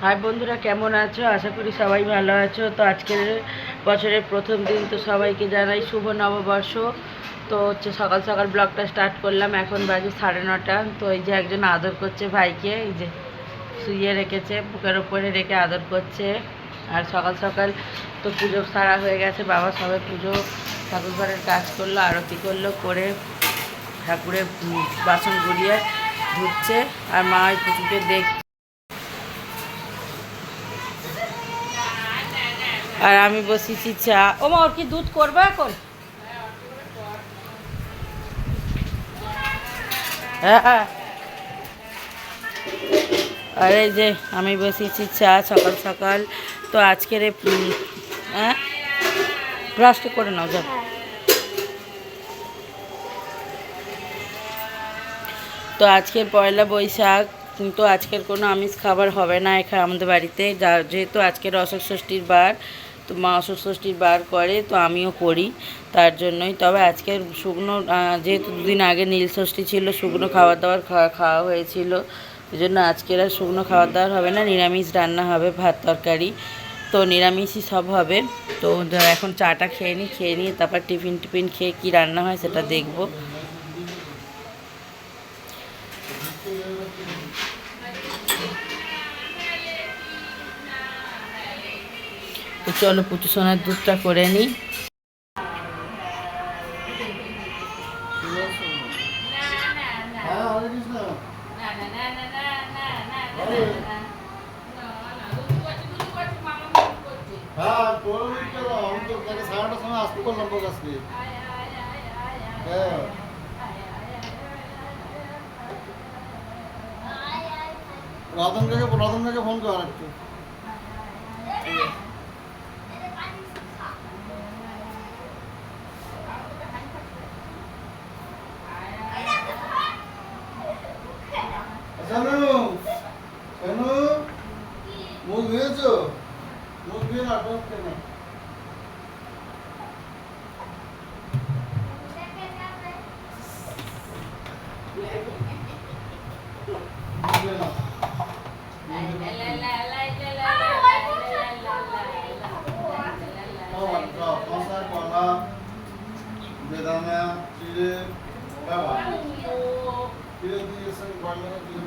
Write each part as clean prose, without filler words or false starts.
High বন্ধুরা, কেমন আছো? আশা করি সবাই ভালো আছো। তো আজকের বছরের প্রথম দিন, তো সবাইকে জানাই শুভ নববর্ষ। তো হচ্ছে সকাল সকাল ব্লগটা স্টার্ট করলাম। এখন বাজে 9:30। তো এই যে একজন আদর করছে ভাইকে, এই যে শুইয়ে রেখেছে, বুকের ওপরে রেখে আদর করছে। আর সকাল সকাল তো পুজো সারা হয়ে গেছে, বাবা সবাই পুজো ঠাকুর ঘরের কাজ করলো, আরতি করলো, করে ঠাকুরের বাসন গুড়িয়ে ধুচ্ছে। আর মা ওই পুজোকে আর আমি বসেছি চা। ও মা, ওর কি দুধ করবে এখন? হ্যাঁ। আর এই যে আমি বসেছি চা সকাল সকাল। তো আজকের হ্যাঁ, ব্রাশটা করে নাও যা। তো আজকের পয়লা বৈশাখ, কিন্তু আজকের কোনো আমিষ খাবার হবে না এখানে আমাদের বাড়িতে, যেহেতু আজকের অশোক ষষ্ঠীর বার। তো মা অশোক ষষ্ঠীর বার করে, তো আমিও করি, তার জন্যই। তবে আজকের শুকনো, যেহেতু দুদিন আগে নীল ষষ্ঠী ছিল, শুকনো খাবার দাবার খাওয়া হয়েছিল, ওই জন্য আজকের আর শুকনো খাবার দাবার হবে না, নিরামিষ রান্না হবে, ভাত তরকারি। তো নিরামিষই সব হবে। তো এখন চাটা খেয়ে নিয়ে তারপর টিফিন খেয়ে কী রান্না হয় সেটা দেখব। তো চলো পুচু সোনার দুধটা করে নিই। রতনকে ফোন কর একটু। মুখ ধুয়েছো? মুখ ধুয়ে না কেন? বেদানা চিড়ে বাবা চিড়ে দিয়েছেন বাংলা চিড়ে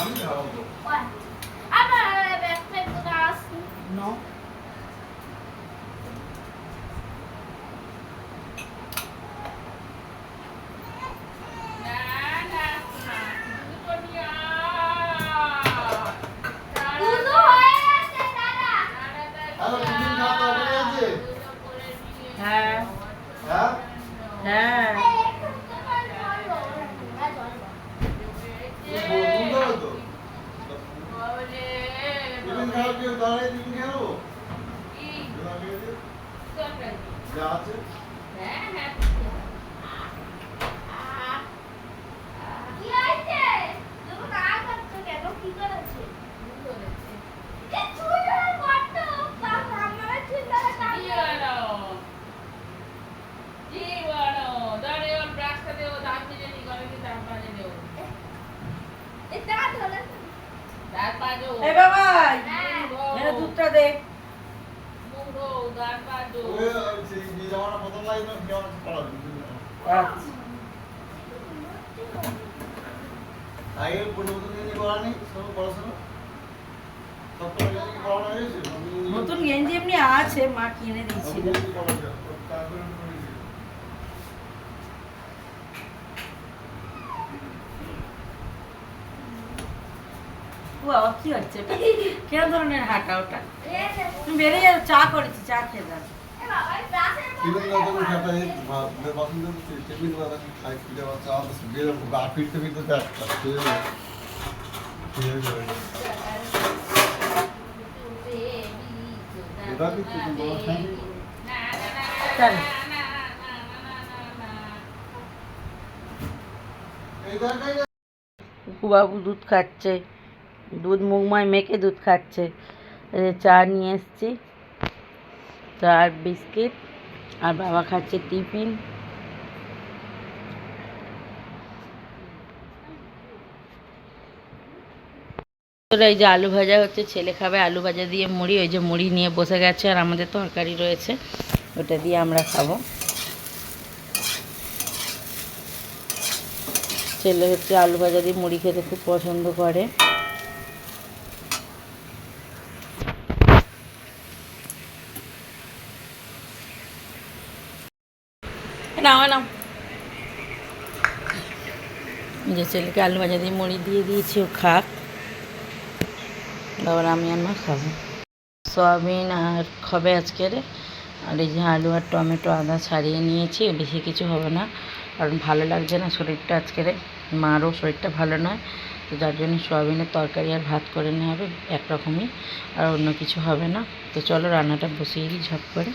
আমি খাওয়াবো। হ্যাঁ হ্যাঁ হ্যাঁ। দুধটা দে। নতুন গেঞ্জি এমনি আছে, মা কিনে দিয়েছিল। কি হচ্ছে, কেন ধরনের হাঁটা ওটা? তুমি বেরিয়ে যাও, চা করেছি, চা খেয়ে যাও। বাবু দুধ খাচ্ছে, দুধ মুগময় মেখে দুধ খাচ্ছে। এই যে চা নিয়ে এসেছি, চা আর বিস্কিট, আর বাবা খাচ্ছে টিফিন। এই যে আলু ভাজা হচ্ছে, ছেলে খাবে আলু ভাজা দিয়ে মুড়ি, ওই যে মুড়ি নিয়ে বসে গেছে, আর আমাদের তরকারি রয়েছে, ওটা দিয়ে আমরা খাবো। ছেলে হচ্ছে আলু ভাজা দিয়ে মুড়ি খেতে খুব পছন্দ করে। নাও নাও, যে ছেলেকে আলু ভাজা দিয়ে মুড়ি দিয়ে দিয়েছি, ও খাক, আবার আমি আর মা খাবো। সয়াবিন আর হবে আজকের। আর এই যে আলু আর টমেটো আদা ছাড়িয়ে নিয়েছি, বেশি কিছু হবে না, কারণ ভালো লাগছে না শরীরটা আজকের, মারও শরীরটা ভালো নয়, তো যার জন্য সয়াবিনের তরকারি আর ভাত করে নেওয়া হবে একরকমই, আর অন্য কিছু হবে না। তো চলো রান্নাটা বসিয়ে দিই ঝপ করে।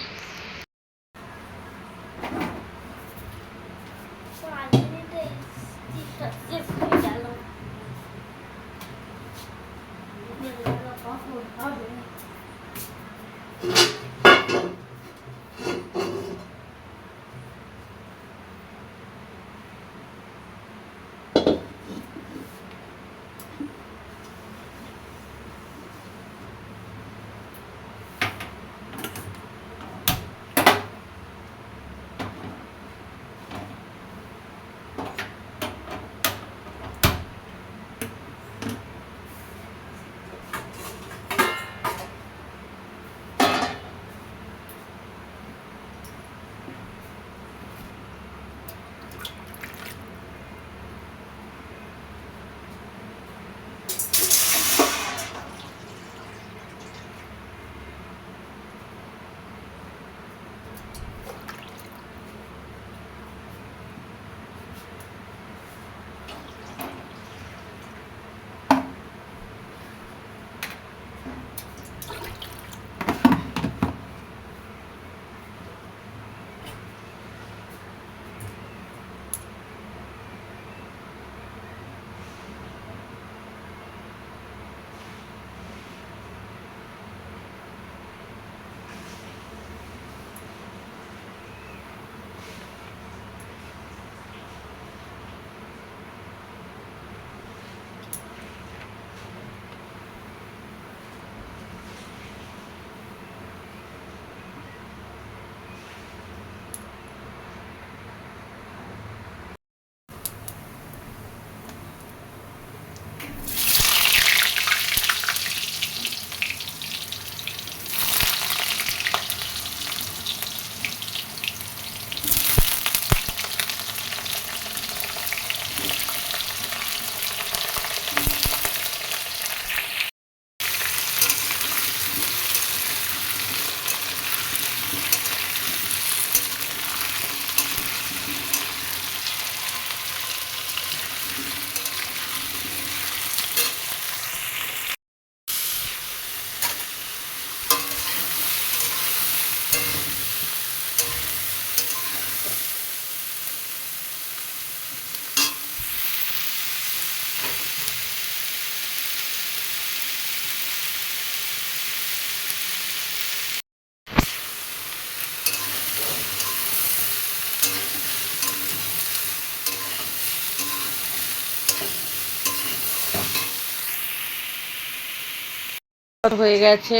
হয়ে গেছে,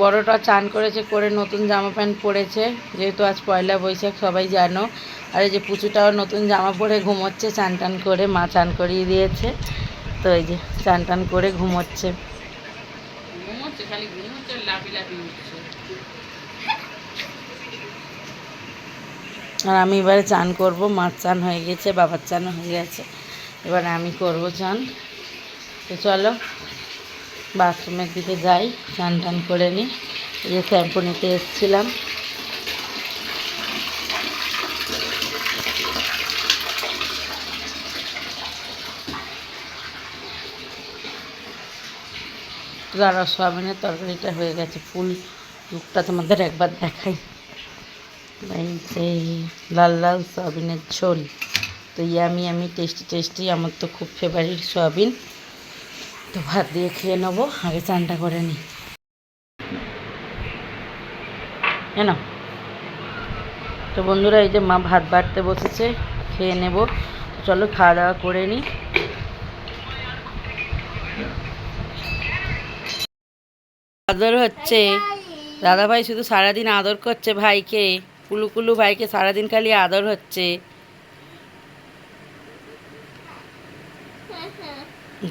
বড়টা চান করেছে, করে নতুন জামা প্যান্ট পরেছে, যেহেতু আজ পয়লা বৈশাখ সবাই জানো। আর এই যে পুচুটাও নতুন জামা পরে ঘুমোচ্ছে, চান টান করে, মা চান করিয়ে দিয়েছে, তো এই যে চান টান করে ঘুমোচ্ছে। আর আমি এবারে চান করব, মার চান হয়ে গেছে, বাবার চান হয়ে গেছে, এবার আমি করব চান। তো চলো বাথরুমের দিকে যাই, চান টান করে নিই। এই যে শ্যাম্পু নিতে এসেছিলাম। আর সয়াবিনের তরকারিটা হয়ে গেছে, ফুল লুকটা তোমাদের একবার দেখাই। এই যে লাল লাল সয়াবিনের ঝোল, তো ইয়ামি টেস্টি টেস্টি, আমার তো খুব ফেভারিট সয়াবিন। তো ভাত দিয়ে খেয়ে নেবো, আগে চানটা করে নিই। না, তো বন্ধুরা এই যে মা ভাত বাড়তে বসেছে, খেয়ে নেব। চলো খাওয়া দাওয়া করে নিই। আদর হচ্ছে, দাদাভাই শুধু সারাদিন আদর করছে ভাইকে, কুলু কুলু ভাইকে সারাদিন খালি আদর হচ্ছে।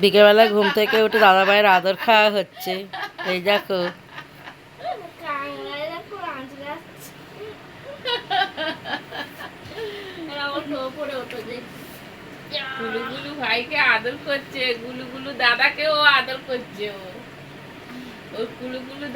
বিকেলবেলা ঘুম থেকে উঠে দাদাভাইয়ের আদর খাওয়া হচ্ছে। এই দেখো, গুলু গুলু ভাইকে আদর করছে, গুলু গুলু দাদাকেও আদর করছে। ও গুলু গুলু